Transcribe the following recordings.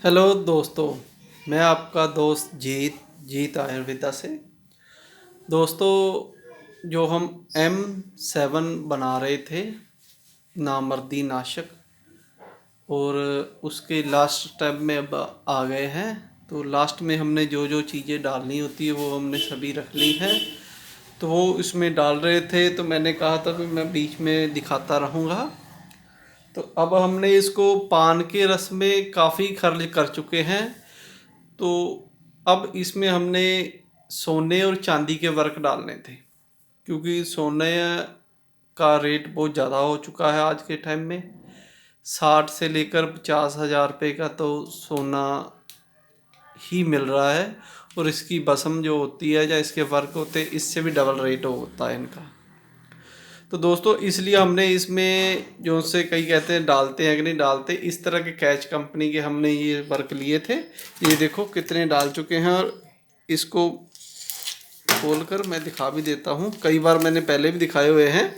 Hello दोस्तों। मैं आपका दोस्त जीत आयुर्वेदा से। दोस्तों, जो हम M7 बना रहे थे, नामर्दी नाशक, और उसके लास्ट स्टेप में अब आ गए हैं। तो लास्ट में हमने जो जो चीज़ें डालनी होती है वो हमने सभी रख ली हैं। तो वो इसमें डाल रहे थे, तो मैंने कहा था कि मैं बीच में दिखाता रहूँगा। तो अब हमने इसको पान के रस में काफ़ी खर्च कर चुके हैं। तो अब इसमें हमने सोने और चांदी के वर्क डालने थे, क्योंकि सोने का रेट बहुत ज़्यादा हो चुका है आज के टाइम में। 60 से लेकर 50,000 रुपये का तो सोना ही मिल रहा है, और इसकी बसम जो होती है या इसके वर्क होते हैं, इससे भी डबल रेट होता है इनका। तो दोस्तों, इसलिए हमने इसमें जो से कई कहते हैं डालते हैं कि नहीं डालते, इस तरह के कैच कंपनी के हमने ये वर्क लिए थे। ये देखो कितने डाल चुके हैं, और इसको खोलकर मैं दिखा भी देता हूँ। कई बार मैंने पहले भी दिखाए हुए हैं।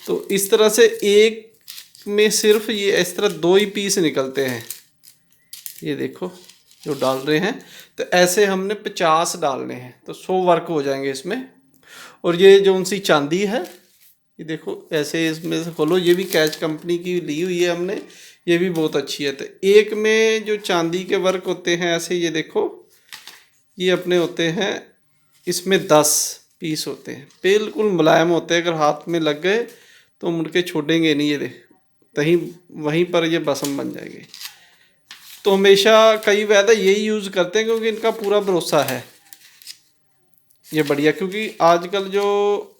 तो इस तरह से एक में सिर्फ ये इस तरह 2 ही पीस निकलते हैं। ये देखो जो डाल रहे हैं, तो ऐसे हमने 50 डालने हैं, तो 100 वर्क हो जाएंगे इसमें। और ये जो उनसी चांदी है, ये देखो ऐसे इसमें से खोलो, ये भी कैच कंपनी की ली हुई है हमने। ये भी बहुत अच्छी है। तो एक में जो चांदी के वर्क होते हैं ऐसे, ये देखो, ये अपने होते हैं, इसमें 10 पीस होते हैं, बिल्कुल मुलायम होते हैं। अगर हाथ में लग गए तो मुड़ के छोड़ेंगे नहीं। ये देख, तहीं वहीं पर ये बसम बन जाएंगे। तो हमेशा कई वैद्य यही यूज़ करते हैं, क्योंकि इनका पूरा भरोसा है। ये बढ़िया, क्योंकि आजकल जो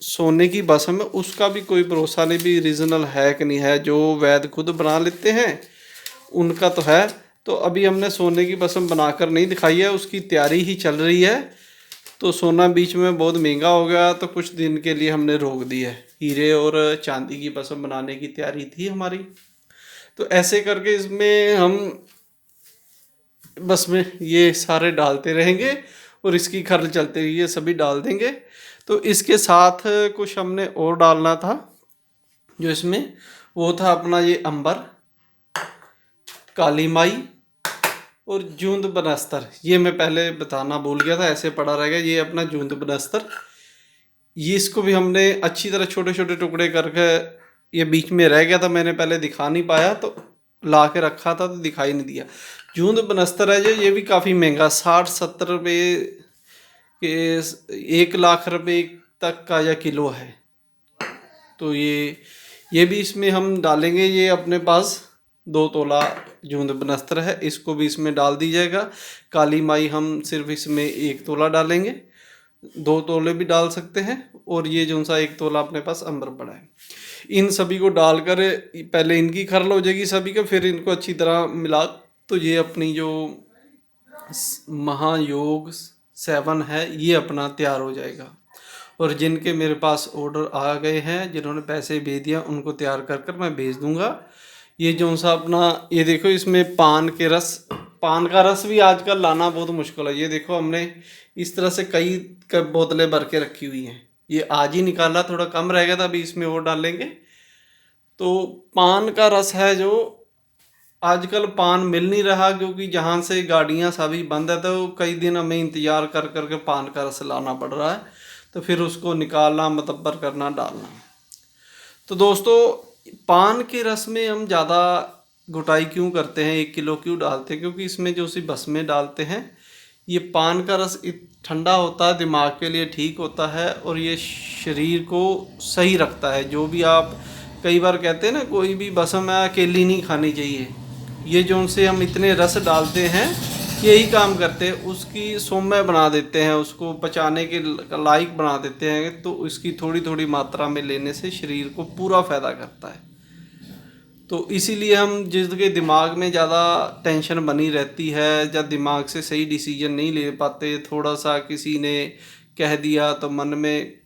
सोने की बसम है उसका भी कोई भरोसा नहीं, भी रीजनल है कि नहीं है। जो वैद्य खुद बना लेते हैं उनका तो है। तो अभी हमने सोने की बसम बनाकर नहीं दिखाई है, उसकी तैयारी ही चल रही है। तो सोना बीच में बहुत महंगा हो गया, तो कुछ दिन के लिए हमने रोक दी है। हीरे और चांदी की बसम बनाने की तैयारी थी हमारी। तो ऐसे करके इसमें हम बस में ये सारे डालते रहेंगे, और इसकी खर्च चलते रही, ये सभी डाल देंगे। तो इसके साथ कुछ हमने और डालना था, जो इसमें वो था अपना ये अंबर, काली माई और जूंद बनस्तर। ये मैं पहले बताना भूल गया था, ऐसे पड़ा रह गया। ये अपना जूंद बनस्तर, ये इसको भी हमने अच्छी तरह छोटे छोटे टुकड़े करके, ये बीच में रह गया था, मैंने पहले दिखा नहीं पाया, तो ला के रखा था तो दिखाई नहीं दिया। जूंद बनस्तर है जो, ये भी काफ़ी महंगा, 60-70 रुपये के 1 लाख रुपये तक का या किलो है। तो ये भी इसमें हम डालेंगे। ये अपने पास 2 तोला जूंद बनस्तर है, इसको भी इसमें डाल दीजिएगा। काली माई हम सिर्फ इसमें 1 तोला डालेंगे, 2 तोले भी डाल सकते हैं। और ये जो सा 1 तोला अपने पास अंबर पड़ा है, इन सभी को डालकर पहले इनकी खरल हो जाएगी सभी का, फिर इनको अच्छी तरह मिला, तो ये अपनी जो महायोग 7 है ये अपना तैयार हो जाएगा। और जिनके मेरे पास ऑर्डर आ गए हैं, जिन्होंने पैसे भेज दिया, उनको तैयार कर कर मैं भेज दूंगा। ये जो सा अपना, ये देखो इसमें पान का रस भी आजकल लाना बहुत मुश्किल है। ये देखो हमने इस तरह से कई बोतलें भर के रखी हुई हैं। ये आज ही निकाला, थोड़ा कम रह गया था, अभी इसमें और डालेंगे। तो पान का रस है जो, आजकल पान मिल नहीं रहा, क्योंकि जहाँ से गाड़ियाँ सभी बंद है, तो कई दिन हमें इंतज़ार कर करके पान का रस लाना पड़ रहा है। तो फिर उसको निकालना, मतब्बर करना, डालना। तो दोस्तों, पान के रस में हम ज़्यादा घुटाई क्यों करते हैं, 1 किलो क्यों डालते हैं, क्योंकि इसमें जो सी भस्में डालते हैं, ये पान का रस ठंडा होता है, दिमाग के लिए ठीक होता है, और ये शरीर को सही रखता है। जो भी आप कई बार कहते हैं ना, कोई भी भस्म है अकेली नहीं खानी चाहिए, ये जो उनसे हम इतने रस डालते हैं, यही काम करते हैं, उसकी सौम्य बना देते हैं, उसको पचाने के लायक बना देते हैं। तो इसकी थोड़ी थोड़ी मात्रा में लेने से शरीर को पूरा फ़ायदा करता है। तो इसीलिए हम, जिसके दिमाग में ज़्यादा टेंशन बनी रहती है, या दिमाग से सही डिसीजन नहीं ले पाते, थोड़ा सा किसी ने कह दिया तो मन में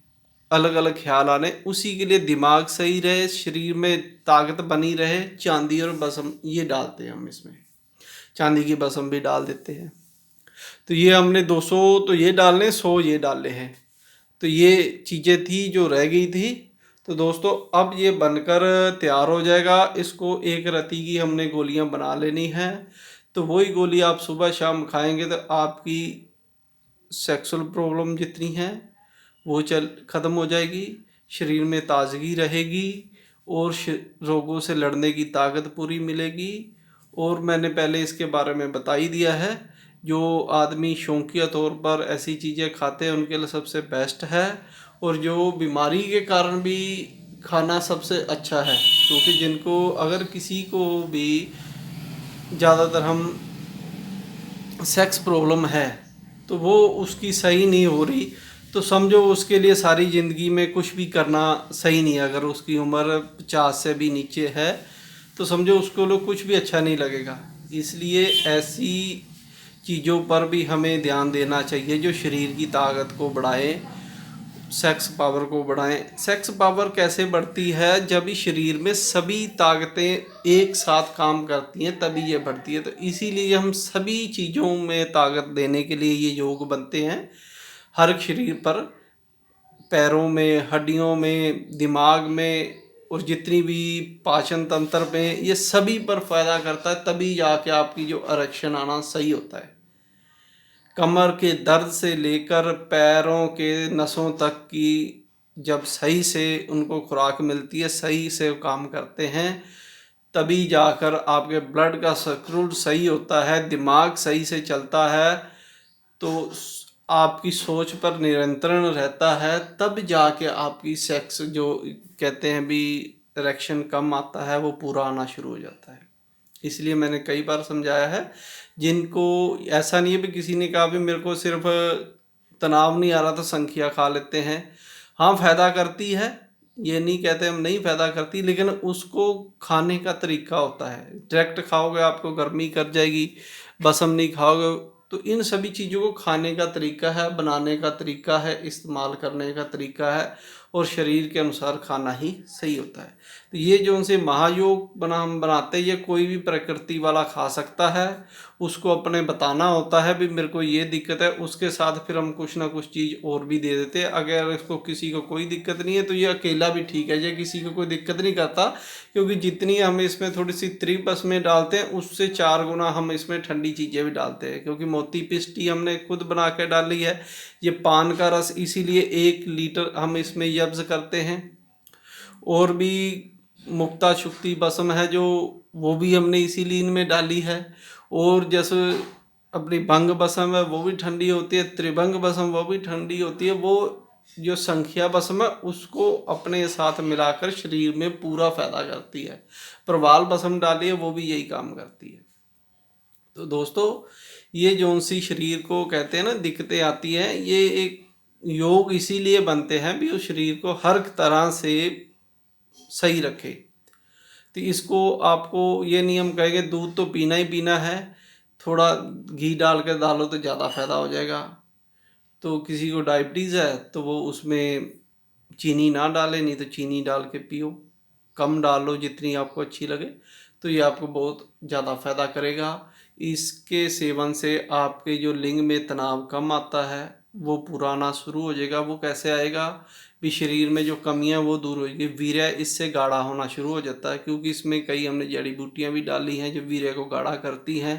अलग अलग ख्याल आने, उसी के लिए दिमाग सही रहे, शरीर में ताकत बनी रहे, चांदी और बसम ये डालते हैं हम इसमें। चांदी की बसम भी डाल देते हैं। तो ये हमने 200 तो ये डालने, 100 ये डाले हैं। तो ये चीज़ें थी जो रह गई थी। तो दोस्तों, अब ये बनकर तैयार हो जाएगा। इसको एक रत्ती की हमने गोलियां बना लेनी है। तो वही गोली आप सुबह शाम खाएंगे तो आपकी सेक्सुअल प्रॉब्लम जितनी है वो ख़त्म हो जाएगी, शरीर में ताजगी रहेगी और रोगों से लड़ने की ताकत पूरी मिलेगी। और मैंने पहले इसके बारे में बता ही दिया है, जो आदमी शौकिया तौर पर ऐसी चीज़ें खाते हैं उनके लिए सबसे बेस्ट है, और जो बीमारी के कारण भी खाना सबसे अच्छा है। क्योंकि जिनको अगर किसी को भी ज़्यादातर हम सेक्स प्रॉब्लम है तो वो उसकी सही नहीं हो रही, तो समझो उसके लिए सारी ज़िंदगी में कुछ भी करना सही नहीं है। अगर उसकी उम्र 50 से भी नीचे है तो समझो उसको लोग कुछ भी अच्छा नहीं लगेगा। इसलिए ऐसी चीज़ों पर भी हमें ध्यान देना चाहिए जो शरीर की ताकत को बढ़ाए, सेक्स पावर को बढ़ाएं। सेक्स पावर कैसे बढ़ती है? जब इस शरीर में सभी ताकतें एक साथ काम करती हैं तभी ये बढ़ती है। तो इसीलिए हम सभी चीज़ों में ताकत देने के लिए ये योग बनते हैं, हर शरीर पर, पैरों में, हड्डियों में, दिमाग में, और जितनी भी पाचन तंत्र में, ये सभी पर फायदा करता है। तभी जाके आपकी जो इरेक्शन आना सही होता है। कमर के दर्द से लेकर पैरों के नसों तक की जब सही से उनको खुराक मिलती है, सही से काम करते हैं, तभी जाकर आपके ब्लड का सर्कुलेट सही होता है, दिमाग सही से चलता है, तो आपकी सोच पर नियंत्रण रहता है। तब जाके आपकी सेक्स जो कहते हैं भी इरेक्शन कम आता है वो पूरा आना शुरू हो जाता है। इसलिए मैंने कई बार समझाया है, जिनको ऐसा नहीं है भी किसी ने कहा भी मेरे को सिर्फ तनाव नहीं आ रहा तो संखिया खा लेते हैं। हाँ, फ़ायदा करती है, ये नहीं कहते हम नहीं फ़ायदा करती, लेकिन उसको खाने का तरीका होता है। डायरेक्ट खाओगे आपको गर्मी कर जाएगी, बसम नहीं खाओगे। तो इन सभी चीज़ों को खाने का तरीका है, बनाने का तरीका है, इस्तेमाल करने का तरीका है, और शरीर के अनुसार खाना ही सही होता है। तो ये जो उनसे महायोग हम बनाते हैं, ये कोई भी प्रकृति वाला खा सकता है। उसको अपने बताना होता है भी मेरे को ये दिक्कत है, उसके साथ फिर हम कुछ ना कुछ चीज़ और भी दे देते हैं। अगर इसको किसी को कोई दिक्कत नहीं है तो ये अकेला भी ठीक है, ये किसी को कोई दिक्कत नहीं करता। क्योंकि जितनी हम इसमें थोड़ी सी त्रिपस में डालते हैं उससे 4 गुना हम इसमें ठंडी चीज़ें भी डालते हैं। क्योंकि मोती पिस्टी हमने खुद बना के डाली है, ये पान का रस इसीलिए 1 लीटर हम इसमें यब्ज़ करते हैं। और भी मुक्ता शुक्ति बसम है जो, वो भी हमने इसीलिए इनमें डाली है। और जैसे अपनी भंग बसम है वो भी ठंडी होती है, त्रिभंग बसम वो भी ठंडी होती है। वो जो संख्या बसम है उसको अपने साथ मिलाकर शरीर में पूरा फायदा करती है। प्रवाल बसम डाली है वो भी यही काम करती है। तो दोस्तों, ये जो सी शरीर को कहते हैं ना दिक्कतें आती हैं, ये एक योग इसीलिए बनते हैं भी उस शरीर को हर तरह से सही रखे। तो इसको आपको ये नियम कहेंगे, दूध तो पीना ही पीना है, थोड़ा घी डाल के डालो तो ज़्यादा फायदा हो जाएगा। तो किसी को डायबिटीज़ है तो वो उसमें चीनी ना डाले, नहीं तो चीनी डाल के पियो, कम डालो जितनी आपको अच्छी लगे, तो ये आपको बहुत ज़्यादा फायदा करेगा। इसके सेवन से आपके जो लिंग में तनाव कम आता है वो पूरा आना शुरू हो जाएगा। वो कैसे आएगा भी, शरीर में जो कमियां वो दूर हो जाएगी, वीर्य इससे गाढ़ा होना शुरू हो जाता है। क्योंकि इसमें कई हमने जड़ी बूटियां भी डाली हैं जो वीर्य को गाढ़ा करती हैं।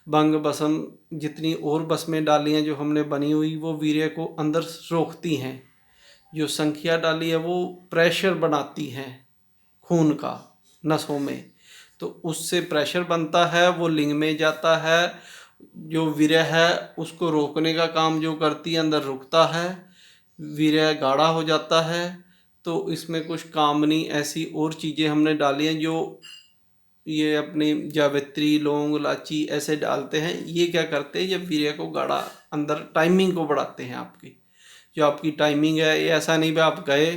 भंग बसम जितनी और बसमें डाली हैं जो हमने बनी हुई, वो वीर्य को अंदर रोकती हैं। जो संख्या डाली है वो प्रेशर बनाती हैं खून का नसों में, तो उससे प्रेशर बनता है, वो लिंग में जाता है, जो वीर्य है उसको रोकने का काम जो करती है, अंदर रुकता है, वीर्य गाढ़ा हो जाता है। तो इसमें कुछ कामनी ऐसी और चीज़ें हमने डाली हैं जो ये अपनी जावित्री, लौंग, इलायची ऐसे डालते हैं। ये क्या करते हैं, ये वीर्य को गाढ़ा, अंदर टाइमिंग को बढ़ाते हैं। आपकी जो आपकी टाइमिंग है, ये ऐसा नहीं भी आप गए,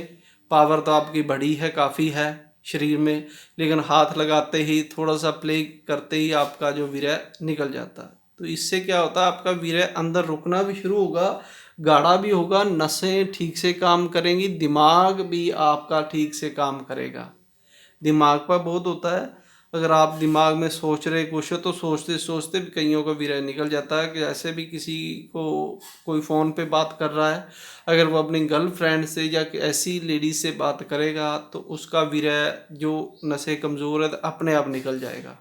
पावर तो आपकी बढ़ी है, काफ़ी है शरीर में, लेकिन हाथ लगाते ही, थोड़ा सा प्ले करते ही आपका जो वीर्य निकल जाता है। तो इससे क्या होता है, आपका वीर्य अंदर रुकना भी शुरू होगा, गाढ़ा भी होगा, नसें ठीक से काम करेंगी, दिमाग भी आपका ठीक से काम करेगा। दिमाग पर बहुत होता है, अगर आप दिमाग में सोच रहे कुछ हो तो सोचते सोचते भी कईयों का वीर्य निकल जाता है। कि जैसे भी किसी को कोई फ़ोन पे बात कर रहा है, अगर वो अपनी गर्लफ्रेंड से या ऐसी लेडीज से बात करेगा तो उसका वीर्य जो नसें कमज़ोर है तो अपने आप निकल जाएगा।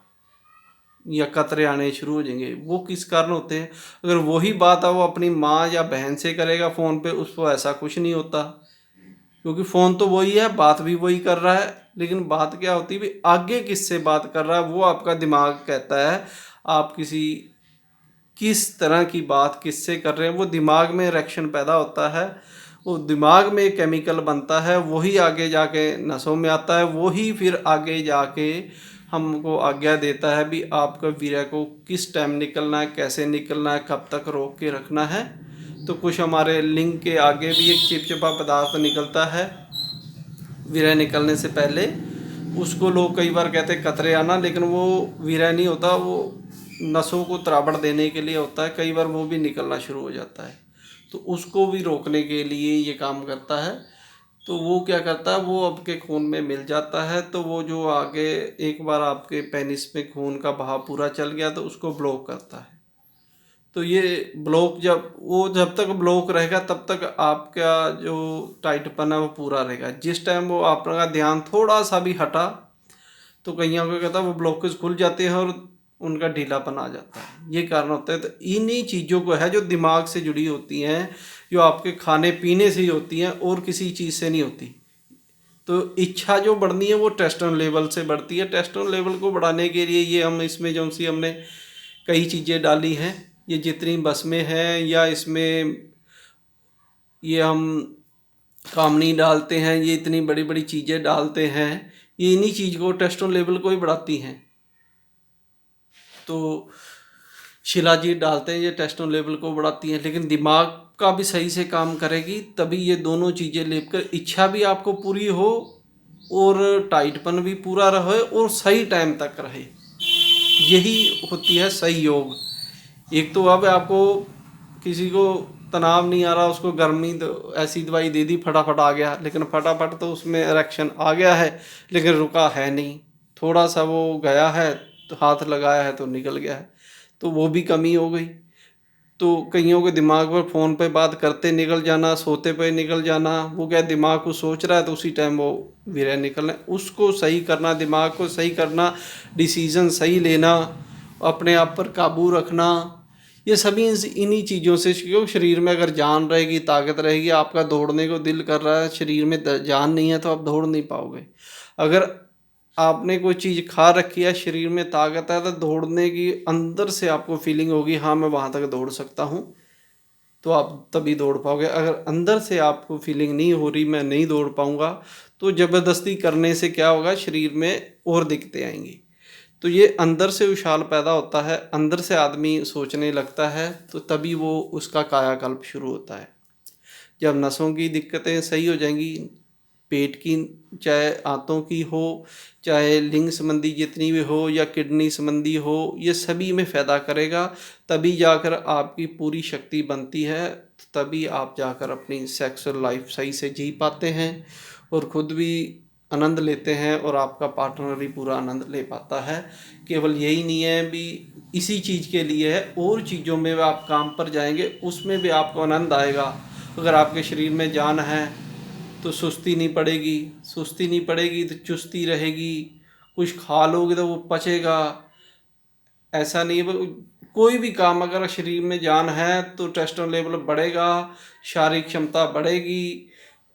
या कतरे आने शुरू हो जाएंगे। वो किस कारण होते हैं? अगर वही बात है वो अपनी माँ या बहन से करेगा फ़ोन पे, उसको ऐसा कुछ नहीं होता, क्योंकि फ़ोन तो वही है, बात भी वही कर रहा है। लेकिन बात क्या होती है भी आगे किससे बात कर रहा है, वो आपका दिमाग कहता है। आप किस तरह की बात किससे कर रहे हैं, वो दिमाग में रिएक्शन पैदा होता है, वो दिमाग में एक केमिकल बनता है, वही आगे जाके नसों में आता है, वही फिर आगे जाके हमको आज्ञा देता है भी आपका वीर्य को किस टाइम निकलना है, कैसे निकलना है, कब तक रोक के रखना है। तो कुछ हमारे लिंग के आगे भी एक चिपचिपा पदार्थ निकलता है वीर्य निकलने से पहले। उसको लोग कई बार कहते हैं कतरे आना, लेकिन वो वीर्य नहीं होता, वो नसों को त्रावड़ देने के लिए होता है। कई बार वो भी निकलना शुरू हो जाता है, तो उसको भी रोकने के लिए ये काम करता है। तो वो क्या करता है, वो आपके खून में मिल जाता है, तो वो जो आगे एक बार आपके पेनिस में खून का बहाव पूरा चल गया तो उसको ब्लॉक करता है। तो ये ब्लॉक जब तक ब्लॉक रहेगा तब तक आपका जो टाइटपन है वो पूरा रहेगा। जिस टाइम वो आपका ध्यान थोड़ा सा भी हटा तो कईयों को कहता है वो ब्लॉकेज खुल जाते हैं और उनका ढीलापन आ जाता है। ये कारण होता है। तो इन्हीं चीज़ों को है जो दिमाग से जुड़ी होती हैं, जो आपके खाने पीने से ही होती हैं और किसी चीज़ से नहीं होती। तो इच्छा जो बढ़नी है वो टेस्टोस्टेरोन लेवल से बढ़ती है। टेस्टोस्टेरोन लेवल को बढ़ाने के लिए ये हम इसमें जो सी हमने कई चीज़ें डाली हैं, ये जितनी बस में है या इसमें ये हम कामनी डालते हैं, ये इतनी बड़ी बड़ी चीज़ें डालते हैं, ये इन्हीं चीज़ को टेस्टोस्टेरोन लेवल को ही बढ़ाती हैं। तो शिलाजीत डालते हैं, ये टेस्टोस्टेरोन लेवल को बढ़ाती हैं। लेकिन दिमाग का भी सही से काम करेगी तभी ये दोनों चीज़ें लेकर इच्छा भी आपको पूरी हो और टाइटपन भी पूरा रहे और सही टाइम तक रहे। यही होती है सही योग। एक तो अब आपको किसी को तनाव नहीं आ रहा, उसको गर्मी तो ऐसी दवाई दे दी फटाफट आ गया, लेकिन फटाफट तो उसमें इरेक्शन आ गया है लेकिन रुका है नहीं। थोड़ा सा वो गया है तो हाथ लगाया है तो निकल गया है, तो वो भी कमी हो गई। तो कईयों के दिमाग पर फ़ोन पे बात करते निकल जाना, सोते पे निकल जाना, वो क्या दिमाग को सोच रहा है तो उसी टाइम वो वीर्य निकलना। उसको सही करना, दिमाग को सही करना, डिसीज़न सही लेना, अपने आप पर काबू रखना, ये सभी इन्हीं चीज़ों से। क्योंकि शरीर में अगर जान रहेगी, ताकत रहेगी, आपका दौड़ने को दिल कर रहा है, शरीर में जान नहीं है तो आप दौड़ नहीं पाओगे। अगर आपने कोई चीज़ खा रखी है, शरीर में ताकत है, तो दौड़ने की अंदर से आपको फीलिंग होगी हाँ मैं वहाँ तक दौड़ सकता हूँ, तो आप तभी दौड़ पाओगे। अगर अंदर से आपको फीलिंग नहीं हो रही मैं नहीं दौड़ पाऊँगा, तो ज़बरदस्ती करने से क्या होगा, शरीर में और दिक्कतें आएंगी। तो ये अंदर से उछाल पैदा होता है, अंदर से आदमी सोचने लगता है, तो तभी वो उसका कायाकल्प शुरू होता है। जब नसों की दिक्कतें सही हो जाएंगी, पेट की चाहे आंतों की हो, चाहे लिंग संबंधी जितनी भी हो या किडनी संबंधी हो, ये सभी में फ़ायदा करेगा। तभी जाकर आपकी पूरी शक्ति बनती है, तभी आप जाकर अपनी सेक्सुअल लाइफ सही से जी पाते हैं और ख़ुद भी आनंद लेते हैं और आपका पार्टनर भी पूरा आनंद ले पाता है। केवल यही नहीं है भी इसी चीज़ के लिए है, और चीज़ों में आप काम पर जाएंगे उसमें भी आपको आनंद आएगा। अगर आपके शरीर में जान है तो सुस्ती नहीं पड़ेगी, सुस्ती नहीं पड़ेगी तो चुस्ती रहेगी। कुछ खा लोगे तो वो पचेगा। ऐसा नहीं है, कोई भी काम अगर शरीर में जान है तो टेस्टोस्टेरोन लेवल बढ़ेगा, शारीरिक क्षमता बढ़ेगी,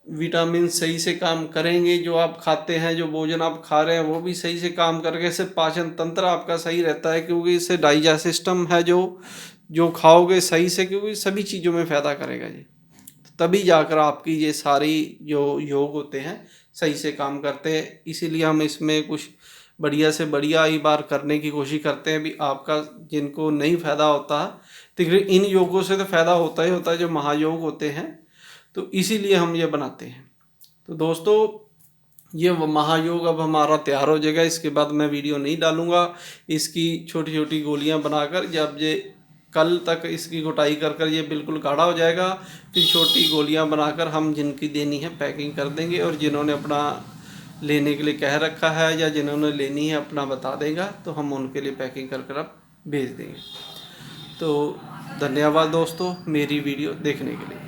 विटामिन सही से काम करेंगे, जो आप खाते हैं, जो भोजन आप खा रहे हैं वो भी सही से काम करके, इससे पाचन तंत्र आपका सही रहता है, क्योंकि इससे डाइजेस्ट सिस्टम है जो खाओगे सही से, क्योंकि सभी चीज़ों में फ़ायदा करेगा जी। तभी जाकर आपकी ये सारी जो योग होते हैं सही से काम करते हैं। इसीलिए हम इसमें कुछ बढ़िया से बढ़िया ही बार करने की कोशिश करते हैं भी आपका जिनको नहीं फ़ायदा होता, तो इन योगों से तो फ़ायदा होता ही होता है जो महायोग होते हैं, तो इसीलिए हम ये बनाते हैं। तो दोस्तों ये महायोग अब हमारा तैयार हो जाएगा। इसके बाद मैं वीडियो नहीं डालूँगा, इसकी छोटी छोटी गोलियाँ बनाकर जब ये कल तक इसकी घुटाई कर ये बिल्कुल गाढ़ा हो जाएगा, फिर छोटी गोलियां बनाकर हम जिनकी देनी है पैकिंग कर देंगे, और जिन्होंने अपना लेने के लिए कह रखा है या जिन्होंने लेनी है अपना बता देगा तो हम उनके लिए पैकिंग कर अब भेज देंगे। तो धन्यवाद दोस्तों मेरी वीडियो देखने के लिए।